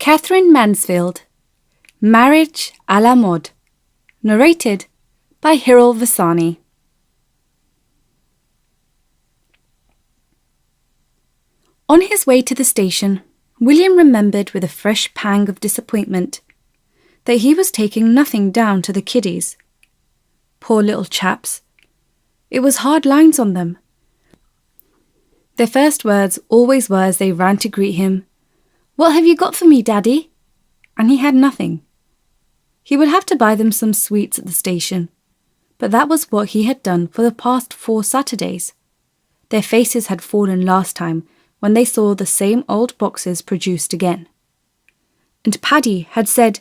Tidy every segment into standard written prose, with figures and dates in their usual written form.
Katherine Mansfield, Marriage à la mode, narrated by Hiral Vasani. On his way to the station, William remembered with a fresh pang of disappointment that he was taking nothing down to the kiddies. Poor little chaps. It was hard lines on them. Their first words always were as they ran to greet him, "What have you got for me, Daddy?" And he had nothing. He would have to buy them some sweets at the station, but that was what he had done for the past 4 Saturdays. Their faces had fallen last time when they saw the same old boxes produced again. And Paddy had said,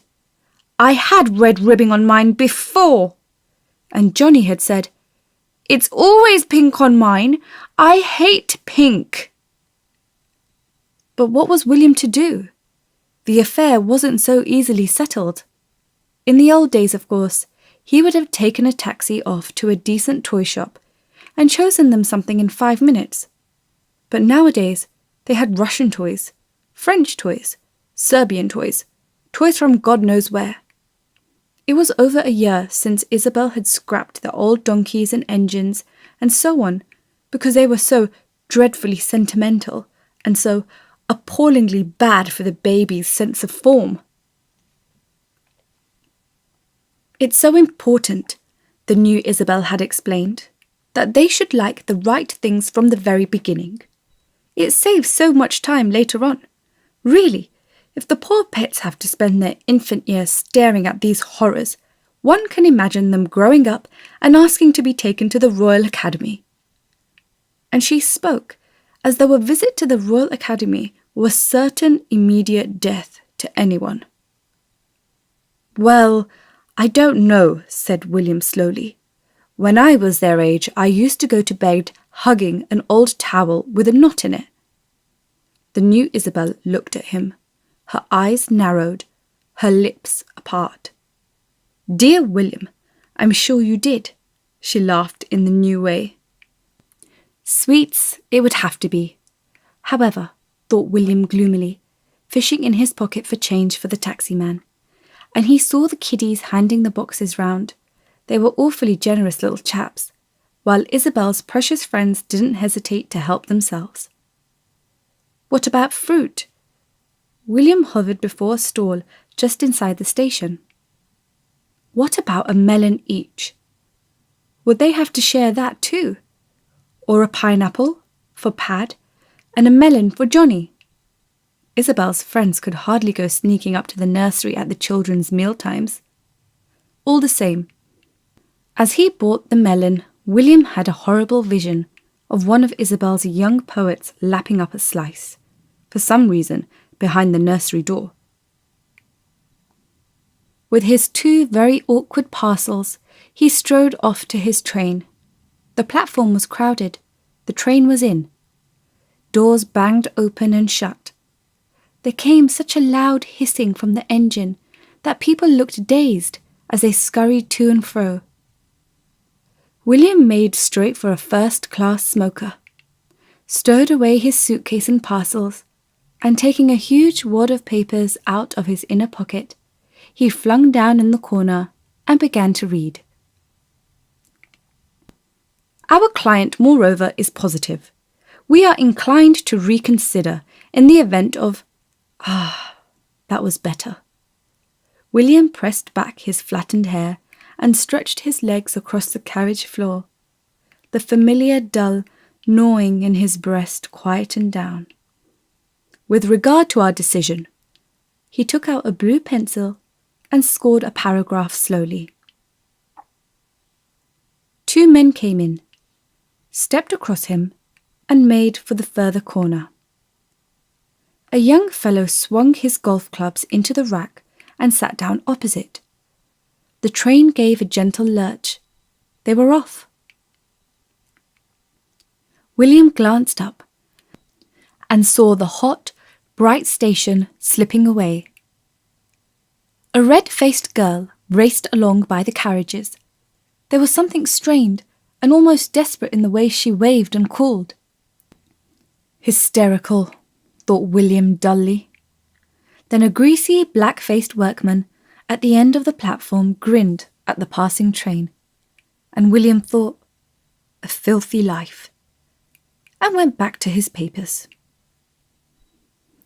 "I had red ribbing on mine before." And Johnny had said, "It's always pink on mine. I hate pink." But what was William to do? The affair wasn't so easily settled. In the old days, of course, he would have taken a taxi off to a decent toy shop and chosen them something in 5 minutes. But nowadays, they had Russian toys, French toys, Serbian toys, toys from God knows where. It was over a year since Isabel had scrapped the old donkeys and engines and so on because they were so dreadfully sentimental and so appallingly bad for the baby's sense of form. It's so important, the new Isabel had explained, that they should like the right things from the very beginning. It saves so much time later on. Really, if the poor pets have to spend their infant years staring at these horrors, one can imagine them growing up and asking to be taken to the Royal Academy. And she spoke as though a visit to the Royal Academy was certain immediate death to anyone. "Well, I don't know," said William slowly. "When I was their age, I used to go to bed hugging an old towel with a knot in it." The new Isabel looked at him. Her eyes narrowed, her lips apart. "Dear William, I'm sure you did," she laughed in the new way. Sweets it would have to be. However, thought William gloomily, fishing in his pocket for change for the taxi man, and he saw the kiddies handing the boxes round. They were awfully generous little chaps, while Isabel's precious friends didn't hesitate to help themselves. What about fruit? William hovered before a stall just inside the station. What about a melon each? Would they have to share that too? Or a pineapple for Pad and a melon for Johnny? Isabel's friends could hardly go sneaking up to the nursery at the children's meal times. All the same, as he bought the melon, William had a horrible vision of one of Isabel's young poets lapping up a slice, for some reason, behind the nursery door. With his 2 very awkward parcels, he strode off to his train. The platform was crowded. The train was in. Doors banged open and shut. There came such a loud hissing from the engine that people looked dazed as they scurried to and fro. William made straight for a first-class smoker, stowed away his suitcase and parcels, and taking a huge wad of papers out of his inner pocket, he flung down in the corner and began to read. Our client, moreover, is positive. We are inclined to reconsider in the event of... that was better. William pressed back his flattened hair and stretched his legs across the carriage floor. The familiar dull gnawing in his breast quietened down. With regard to our decision, he took out a blue pencil and scored a paragraph slowly. 2 men came in, stepped across him, and made for the further corner. A young fellow swung his golf clubs into the rack and sat down opposite. The train gave a gentle lurch. They were off. William glanced up and saw the hot, bright station slipping away. A red-faced girl raced along by the carriages. There was something strained and almost desperate in the way she waved and called. Hysterical, thought William dully. Then a greasy, black-faced workman at the end of the platform grinned at the passing train, and William thought, a filthy life, and went back to his papers.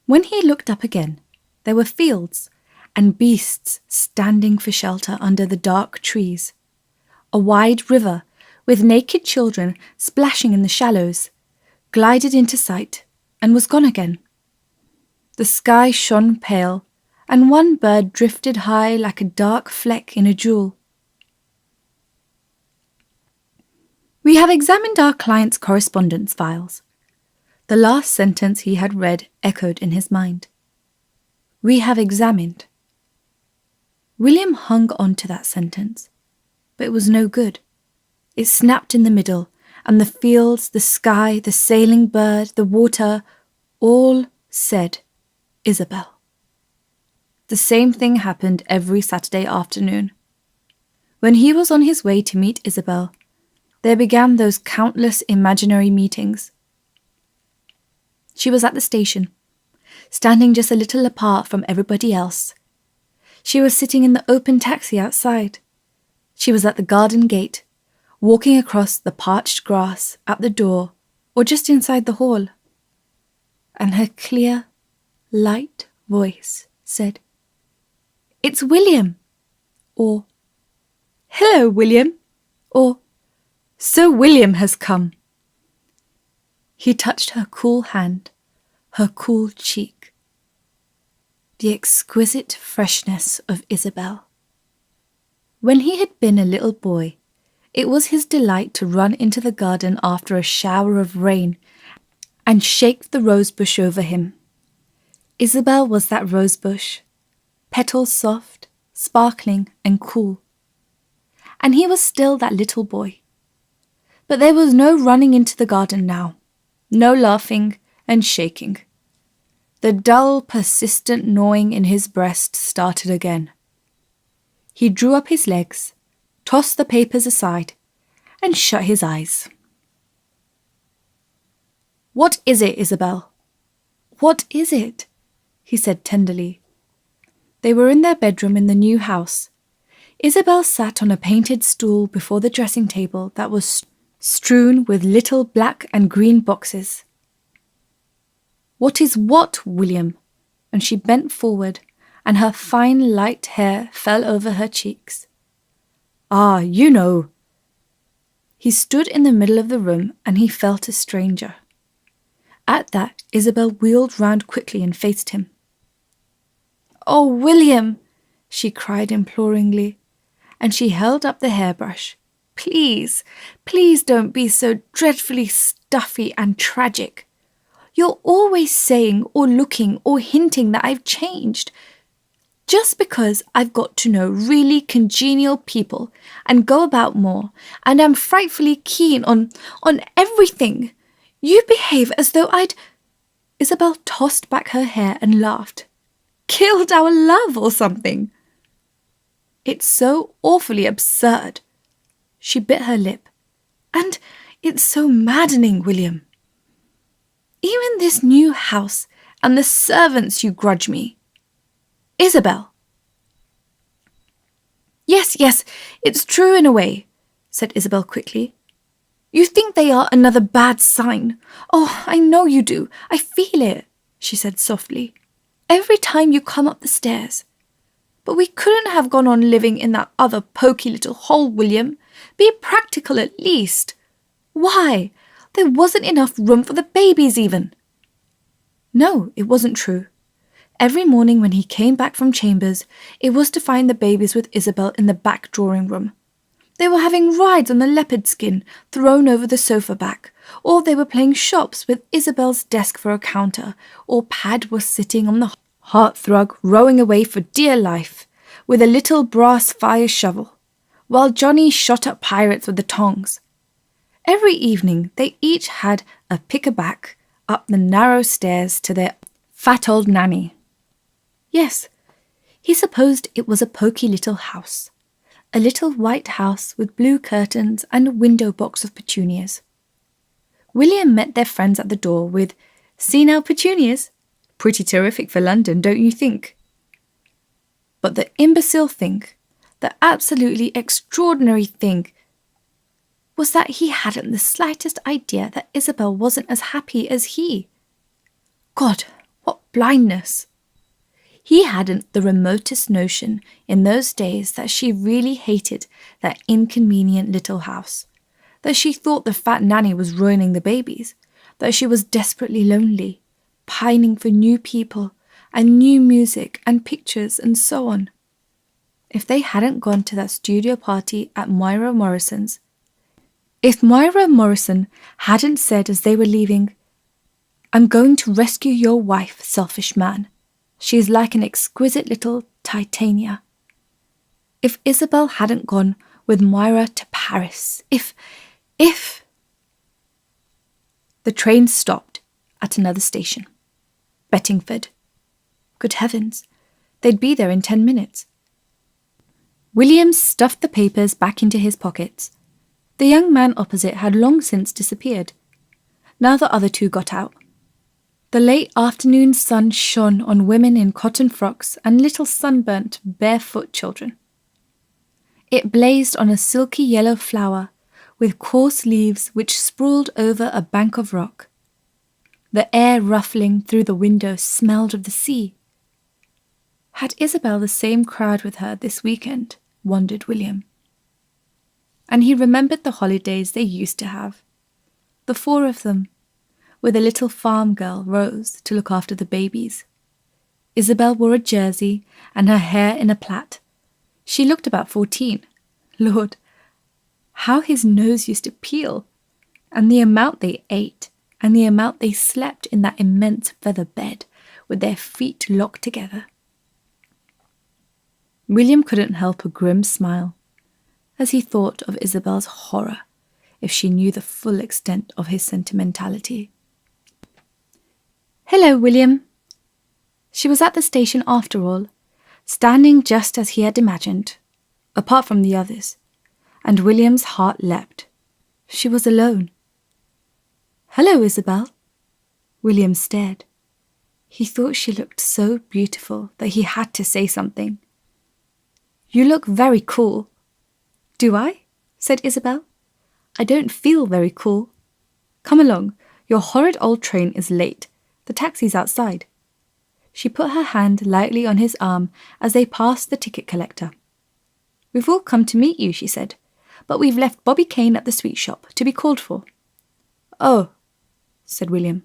When he looked up again, there were fields and beasts standing for shelter under the dark trees, a wide river with naked children splashing in the shallows, glided into sight and was gone again. The sky shone pale, and one bird drifted high like a dark fleck in a jewel. We have examined our client's correspondence files. The last sentence he had read echoed in his mind. We have examined. William hung on to that sentence, but it was no good. It snapped in the middle, and the fields, the sky, the sailing bird, the water, all said Isabel. The same thing happened every Saturday afternoon. When he was on his way to meet Isabel, there began those countless imaginary meetings. She was at the station, standing just a little apart from everybody else. She was sitting in the open taxi outside. She was at the garden gate, walking across the parched grass at the door or just inside the hall. And her clear, light voice said, "It's William," or "Hello, William," or "So William has come." He touched her cool hand, her cool cheek. The exquisite freshness of Isabel. When he had been a little boy, it was his delight to run into the garden after a shower of rain and shake the rosebush over him. Isabel was that rosebush, petals soft, sparkling and cool. And he was still that little boy. But there was no running into the garden now, no laughing and shaking. The dull, persistent gnawing in his breast started again. He drew up his legs, tossed the papers aside, and shut his eyes. "What is it, Isabel? What is it?" he said tenderly. They were in their bedroom in the new house. Isabel sat on a painted stool before the dressing table that was strewn with little black and green boxes. "What is what, William?" And she bent forward, and her fine light hair fell over her cheeks. "Ah, you know." He stood in the middle of the room, and he felt a stranger. At that, Isabel wheeled round quickly and faced him. "Oh, William," she cried imploringly, and she held up the hairbrush. "Please, please don't be so dreadfully stuffy and tragic. You're always saying or looking or hinting that I've changed. Just because I've got to know really congenial people and go about more, and I'm frightfully keen on everything, you behave as though I'd—" Isabel tossed back her hair and laughed. "Killed our love or something." "It's so awfully absurd." She bit her lip. "And it's so maddening, William. Even this new house and the servants you grudge me. Isabel." Yes, it's true in a way," said Isabel quickly. "You think they are another bad sign. Oh, I know you do. I feel it," she said softly. "Every time you come up the stairs. But we couldn't have gone on living in that other poky little hole, William. Be practical at least. Why? There wasn't enough room for the babies even." No, it wasn't true. Every morning when he came back from chambers, it was to find the babies with Isabel in the back drawing room. They were having rides on the leopard skin thrown over the sofa back, or they were playing shops with Isabel's desk for a counter, or Pad was sitting on the hearthrug rowing away for dear life with a little brass fire shovel, while Johnny shot up pirates with the tongs. Every evening they each had a pick-a-back up the narrow stairs to their fat old nanny. Yes, he supposed it was a poky little house, a little white house with blue curtains and a window box of petunias. William met their friends at the door with, "See now, petunias?" Pretty terrific for London, don't you think? But the imbecile thing, the absolutely extraordinary thing, was that he hadn't the slightest idea that Isabel wasn't as happy as he. God, what blindness! He hadn't the remotest notion in those days that she really hated that inconvenient little house, that she thought the fat nanny was ruining the babies, that she was desperately lonely, pining for new people and new music and pictures and so on. If they hadn't gone to that studio party at Moira Morrison's, if Moira Morrison hadn't said as they were leaving, "I'm going to rescue your wife, selfish man. She is like an exquisite little Titania." If Isabel hadn't gone with Moira to Paris, if... The train stopped at another station. Bettingford. Good heavens, they'd be there in 10 minutes. William stuffed the papers back into his pockets. The young man opposite had long since disappeared. Now the other two got out. The late afternoon sun shone on women in cotton frocks and little sunburnt, barefoot children. It blazed on a silky yellow flower with coarse leaves which sprawled over a bank of rock. The air ruffling through the window smelled of the sea. Had Isabel the same crowd with her this weekend, wondered William. And he remembered the holidays they used to have. The 4 of them, with a little farm girl, Rose, to look after the babies. Isabel wore a jersey and her hair in a plait. She looked about 14. Lord, how his nose used to peel, and the amount they ate, and the amount they slept in that immense feather bed with their feet locked together. William couldn't help a grim smile as he thought of Isabel's horror if she knew the full extent of his sentimentality. "Hello, William." She was at the station after all, standing just as he had imagined, apart from the others, and William's heart leapt. She was alone. "Hello, Isabel." William stared. He thought she looked so beautiful that he had to say something. "You look very cool." "Do I?" said Isabel. "I don't feel very cool. Come along, your horrid old train is late. The taxi's outside." She put her hand lightly on his arm as they passed the ticket collector. "We've all come to meet you," she said, "but we've left Bobby Kane at the sweet shop to be called for." "Oh," said William.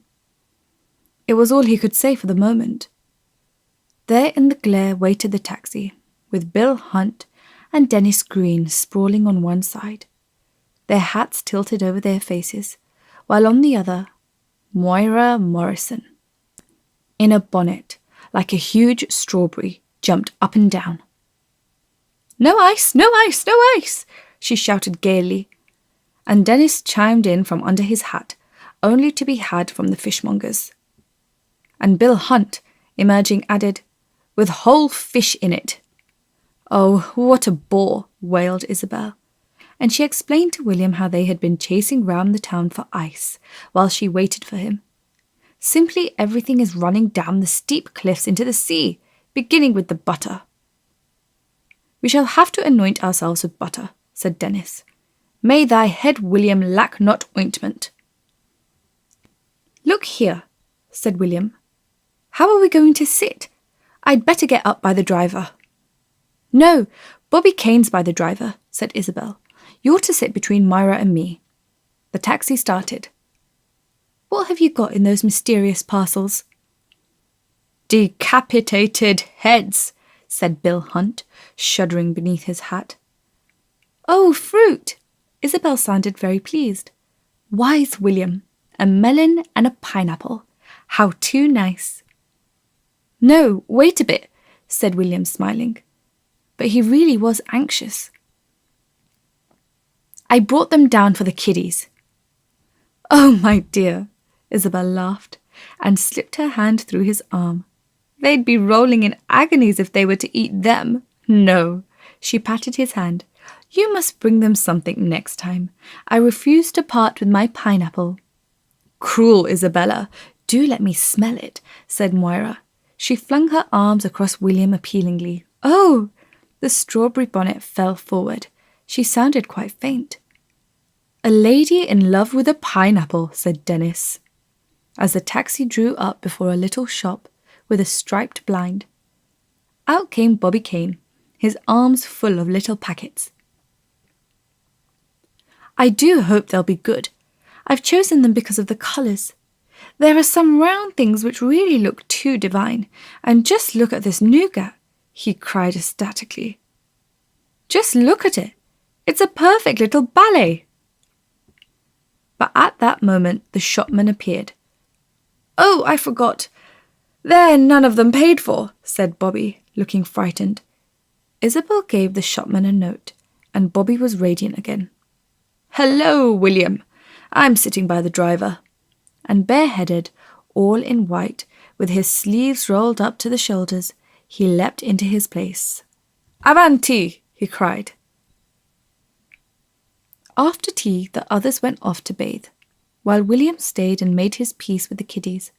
It was all he could say for the moment. There in the glare waited the taxi, with Bill Hunt and Dennis Green sprawling on one side, their hats tilted over their faces, while on the other, Moira Morrison, in a bonnet like a huge strawberry, jumped up and down. "No ice, no ice, no ice!" she shouted gaily, and Dennis chimed in from under his hat, only to be had from the fishmongers. And Bill Hunt, emerging, added, "With whole fish in it." "Oh, what a bore," wailed Isabel, and she explained to William how they had been chasing round the town for ice while she waited for him. "Simply everything is running down the steep cliffs into the sea, beginning with the butter." "We shall have to anoint ourselves with butter," said Dennis. "May thy head, William, lack not ointment." "Look here," said William. "How are we going to sit? I'd better get up by the driver." "No, Bobby Kane's by the driver," said Isabel. "You're to sit between Moira and me." The taxi started. "What have you got in those mysterious parcels?" "Decapitated heads," said Bill Hunt, shuddering beneath his hat. "Oh, fruit!" Isabel sounded very pleased. "Wise William, a melon and a pineapple. How too nice." "No, wait a bit," said William, smiling. But he really was anxious. "I brought them down for the kiddies." "Oh, my dear," Isabel laughed and slipped her hand through his arm. "They'd be rolling in agonies if they were to eat them. No," she patted his hand. "You must bring them something next time. I refuse to part with my pineapple." "Cruel Isabella, Do let me smell it, said Moira. She flung her arms across William appealingly. Oh! The strawberry bonnet fell forward. She sounded quite faint. A lady in love with a pineapple, said Dennis, as the taxi drew up before a little shop with a striped blind. Out came Bobby Kane, his arms full of little packets. I do hope they'll be good. I've chosen them because of the colours. There are some round things which really look too divine, and just look at this nougat, he cried ecstatically. Just look at it. It's a perfect little ballet. But at that moment the shopman appeared. Oh, I forgot. They're none of them paid for, said Bobby, looking frightened. Isabel gave the shopman a note, and Bobby was radiant again. Hello, William. I'm sitting by the driver. And bareheaded, all in white, with his sleeves rolled up to the shoulders, he leapt into his place. Avanti! He cried. After tea, the others went off to bathe, while William stayed and made his peace with the kiddies.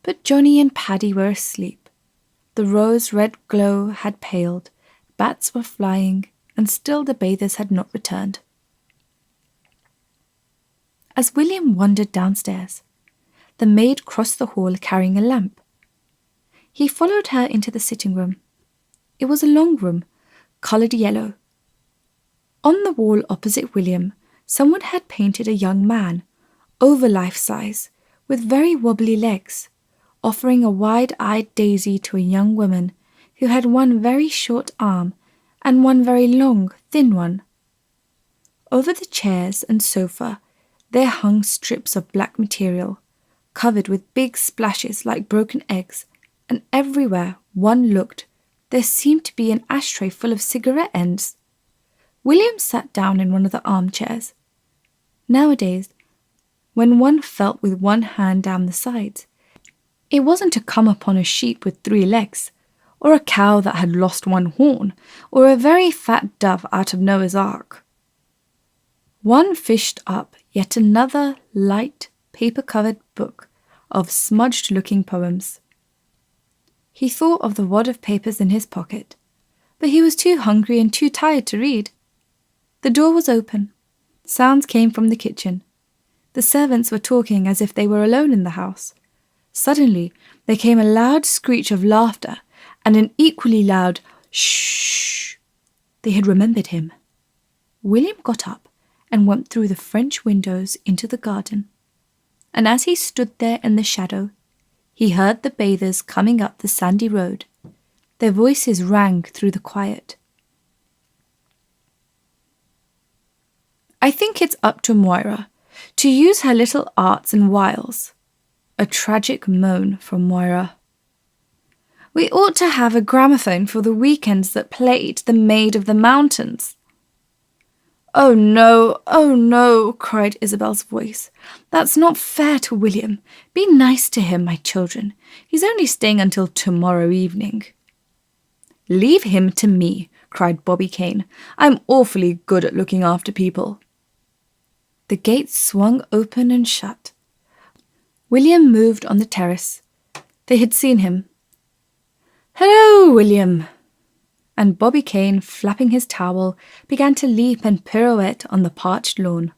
But Johnny and Paddy were asleep. The rose-red glow had paled, bats were flying, and still the bathers had not returned. As William wandered downstairs, the maid crossed the hall carrying a lamp. He followed her into the sitting room. It was a long room, coloured yellow. On the wall opposite William, someone had painted a young man, over life-size, with very wobbly legs, offering a wide-eyed daisy to a young woman who had one very short arm and one very long, thin one. Over the chairs and sofa there hung strips of black material, covered with big splashes like broken eggs, and everywhere one looked, there seemed to be an ashtray full of cigarette ends. William sat down in one of the armchairs. Nowadays, when one felt with one hand down the sides, it wasn't to come upon a sheep with 3 legs, or a cow that had lost one horn, or a very fat dove out of Noah's Ark. One fished up yet another light, paper-covered book of smudged-looking poems. He thought of the wad of papers in his pocket, but he was too hungry and too tired to read. The door was open. Sounds came from the kitchen. The servants were talking as if they were alone in the house. Suddenly there came a loud screech of laughter and an equally loud shh. They had remembered him. William got up and went through the French windows into the garden, and as he stood there in the shadow, he heard the bathers coming up the sandy road. Their voices rang through the quiet. I think it's up to Moira to use her little arts and wiles. A tragic moan from Moira. We ought to have a gramophone for the weekends that played The Maid of the Mountains. Oh no, cried Isabel's voice. That's not fair to William. Be nice to him, my children. He's only staying until tomorrow evening. Leave him to me, cried Bobby Kane. I'm awfully good at looking after people. The gate swung open and shut. William moved on the terrace. They had seen him. Hello, William! And Bobby Kane, flapping his towel, began to leap and pirouette on the parched lawn.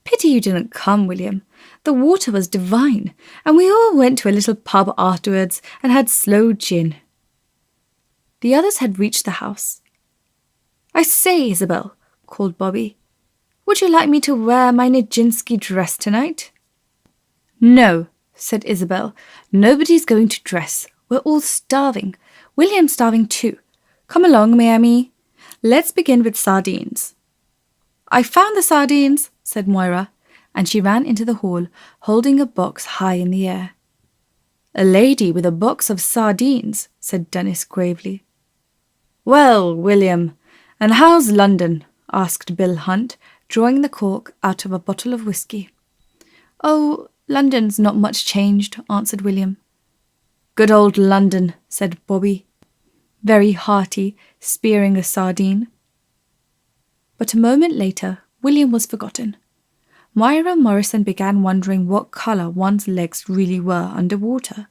Pity you didn't come, William. The water was divine, and we all went to a little pub afterwards and had sloe gin. The others had reached the house. I say, Isabel, called Bobby, would you like me to wear my Nijinsky dress tonight? No, said Isabel. Nobody's going to dress. We're all starving. William's starving too. Come along, Miami. Let's begin with sardines. I found the sardines, said Moira, and she ran into the hall, holding a box high in the air. A lady with a box of sardines, said Dennis gravely. Well, William, and how's London? Asked Bill Hunt, drawing the cork out of a bottle of whisky. Oh, London's not much changed, answered William. Good old London, said Bobby, very hearty, spearing a sardine. But a moment later, William was forgotten. Myra Morrison began wondering what colour one's legs really were underwater.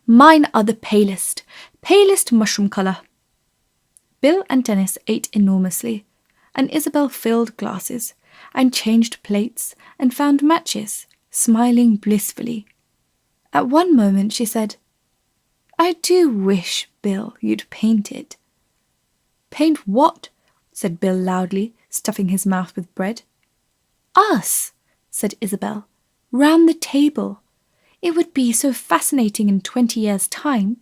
"Mine are the palest mushroom colour." Bill and Dennis ate enormously, and Isabel filled glasses and changed plates and found matches, smiling blissfully. At one moment she said, "I do wish, Bill, you'd paint it." "Paint what?" said Bill loudly, stuffing his mouth with bread. "Us," said Isabel, "round the table. It would be so fascinating in 20 years' time."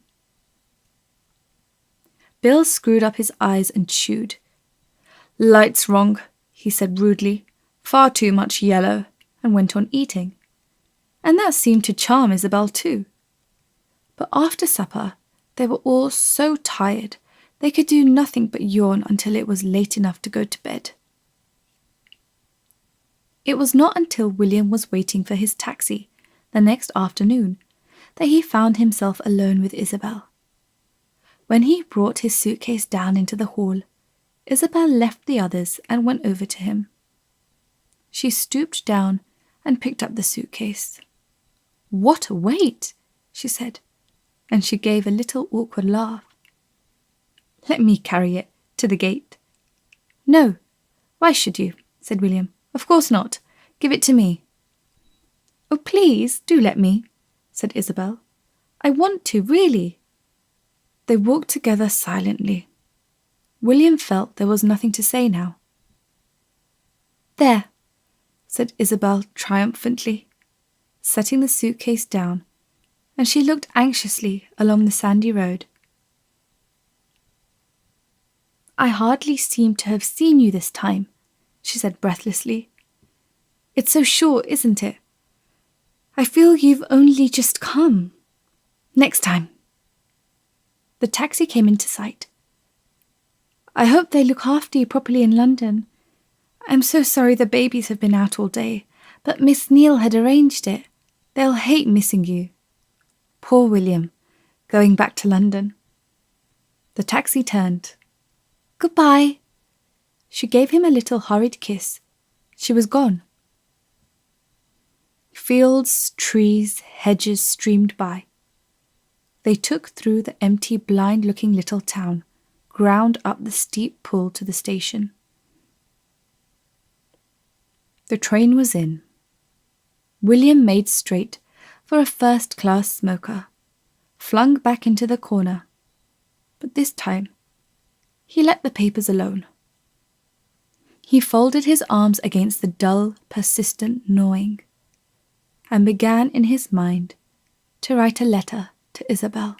Bill screwed up his eyes and chewed. "Light's wrong," he said rudely. "Far too much yellow," and went on eating. And that seemed to charm Isabel too. But after supper, they were all so tired they could do nothing but yawn until it was late enough to go to bed. It was not until William was waiting for his taxi the next afternoon that he found himself alone with Isabel. When he brought his suitcase down into the hall, Isabel left the others and went over to him. She stooped down and picked up the suitcase. "What a weight!" she said, and she gave a little awkward laugh. "Let me carry it to the gate." "No, why should you?" said William. "Of course not. Give it to me." "Oh, please, do let me," said Isabel. "I want to, really." They walked together silently. William felt there was nothing to say now. "There," said Isabel triumphantly, setting the suitcase down, and she looked anxiously along the sandy road. "I hardly seem to have seen you this time," she said breathlessly. "It's so short, isn't it? I feel you've only just come. Next time." The taxi came into sight. "I hope they look after you properly in London. I'm so sorry the babies have been out all day, but Miss Neal had arranged it. They'll hate missing you." Poor William, going back to London. The taxi turned. "Goodbye." She gave him a little hurried kiss. She was gone. Fields, trees, hedges streamed by. They took through the empty, blind-looking little town, ground up the steep pull to the station. The train was in. William made straight for a first-class smoker, flung back into the corner, but this time he let the papers alone. He folded his arms against the dull, persistent gnawing, and began in his mind to write a letter to Isabel.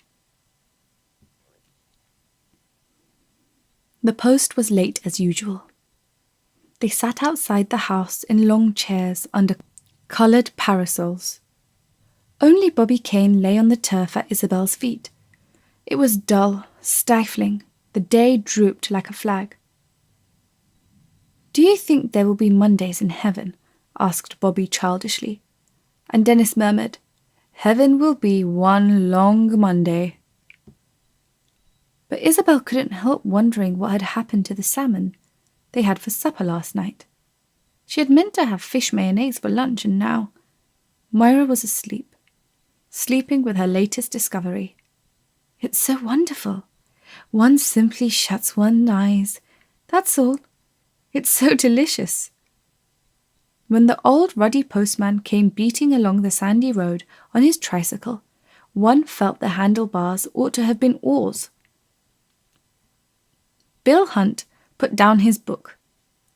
The post was late as usual. They sat outside the house in long chairs under coloured parasols. Only Bobby Kane lay on the turf at Isabel's feet. It was dull, stifling. The day drooped like a flag. "Do you think there will be Mondays in heaven?" asked Bobby childishly. And Dennis murmured, "Heaven will be one long Monday." But Isabel couldn't help wondering what had happened to the salmon they had for supper last night. She had meant to have fish mayonnaise for lunch, and now Myra was asleep, sleeping with her latest discovery. It's so wonderful. One simply shuts one's eyes. That's all. It's so delicious. When the old ruddy postman came beating along the sandy road on his tricycle, one felt the handlebars ought to have been oars. Bill Hunt put down his book.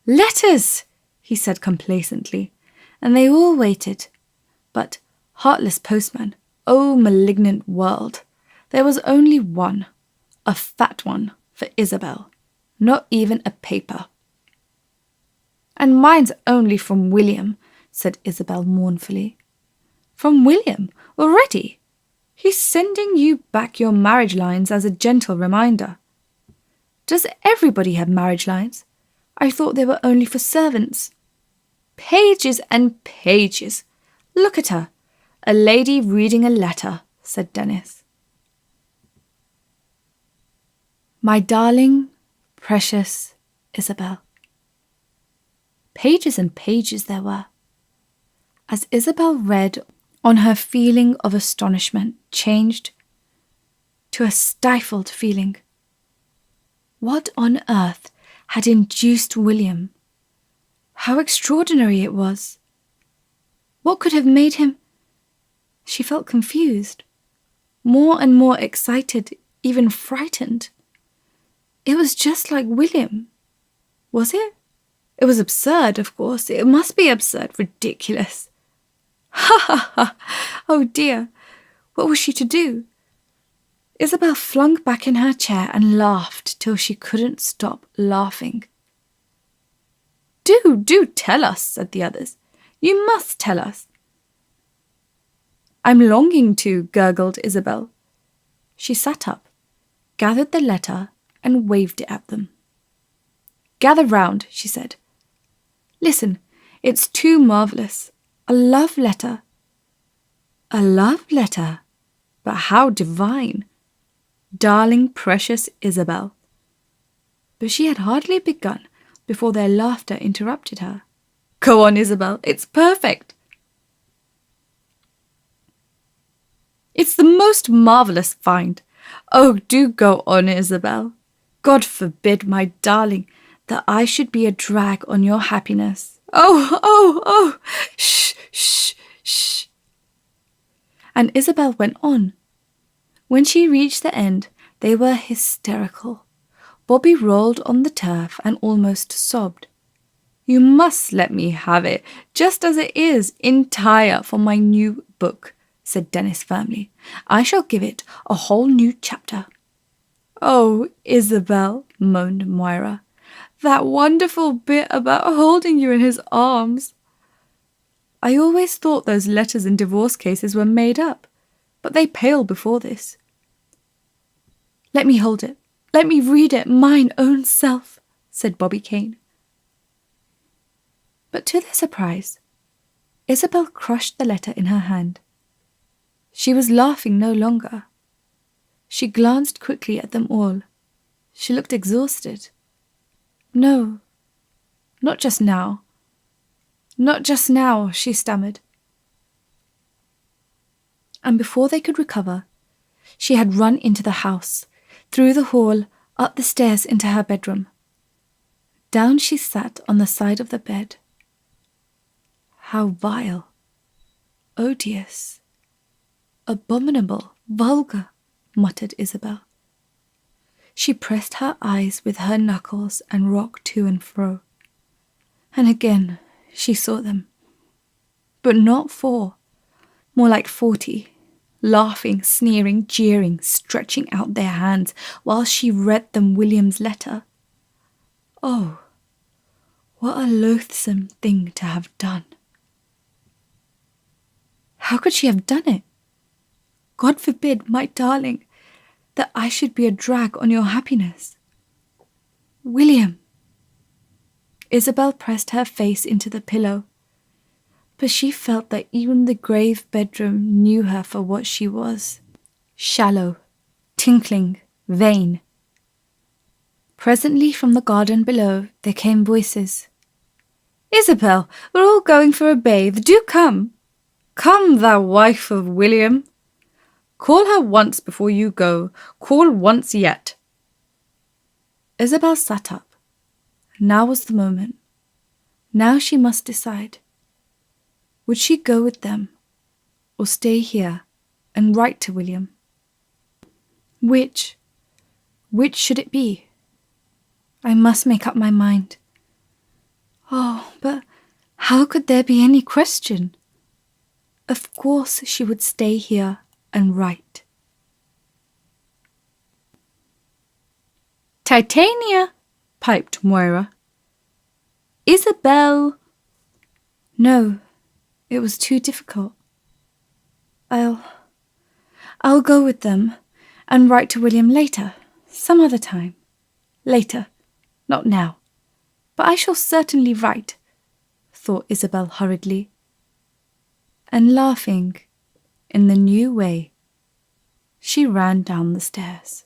"Letters!" he said complacently, and they all waited. But, heartless postman, oh malignant world, there was only one, a fat one, for Isabel, not even a paper. "And mine's only from William," said Isabel mournfully. "From William? Already? He's sending you back your marriage lines as a gentle reminder." "Does everybody have marriage lines? I thought they were only for servants." "Pages and pages. Look at her. A lady reading a letter," said Dennis. "My darling, precious Isabel." Pages and pages there were. As Isabel read on, her feeling of astonishment changed to a stifled feeling. What on earth had induced William? How extraordinary it was! What could have made him? She felt confused, more and more excited, even frightened. It was just like William. Was it? It was absurd, of course. It must be absurd, ridiculous. Ha ha ha! Oh dear! What was she to do? Isabel flung back in her chair and laughed till she couldn't stop laughing. Do tell us, said the others. You must tell us. I'm longing to, gurgled Isabel. She sat up, gathered the letter, and waved it at them. Gather round, she said. Listen, it's too marvellous. A love letter. A love letter? But how divine! Darling, precious Isabel. But she had hardly begun before their laughter interrupted her. Go on, Isabel, it's perfect. It's the most marvellous find. Oh, do go on, Isabel. God forbid, my darling, that I should be a drag on your happiness. Oh, shh, shh, shh. And Isabel went on. When she reached the end, they were hysterical. Bobby rolled on the turf and almost sobbed. You must let me have it, just as it is, entire, for my new book, said Dennis firmly. I shall give it a whole new chapter. Oh, Isabel, moaned Moira, that wonderful bit about holding you in his arms. I always thought those letters in divorce cases were made up, but they pale before this. Let me hold it. Let me read it mine own self, said Bobby Kane. But to their surprise, Isabel crushed the letter in her hand. She was laughing no longer. She glanced quickly at them all. She looked exhausted. No, not just now. Not just now, she stammered. And before they could recover, she had run into the house, through the hall, up the stairs into her bedroom. Down she sat on the side of the bed. How vile, odious, abominable, vulgar, muttered Isabel. She pressed her eyes with her knuckles and rocked to and fro. And again she saw them. But not 4, more like 40, laughing, sneering, jeering, stretching out their hands while she read them William's letter. Oh, what a loathsome thing to have done. How could she have done it? God forbid, my darling, that I should be a drag on your happiness. William! Isabel pressed her face into the pillow, but she felt that even the grave bedroom knew her for what she was. Shallow, tinkling, vain. Presently from the garden below there came voices. Isabel, we're all going for a bathe. Do come. Come, thou wife of William. Call her once before you go. Call once yet. Isabel sat up. Now was the moment. Now she must decide. Would she go with them, or stay here and write to William? Which should it be? I must make up my mind. Oh, but how could there be any question? Of course she would stay here and write. Titania, piped Moira. Isabel. No, it was too difficult. I'll go with them and write to William later, some other time. Later, not now. But I shall certainly write, thought Isabel hurriedly. And laughing in the new way, she ran down the stairs.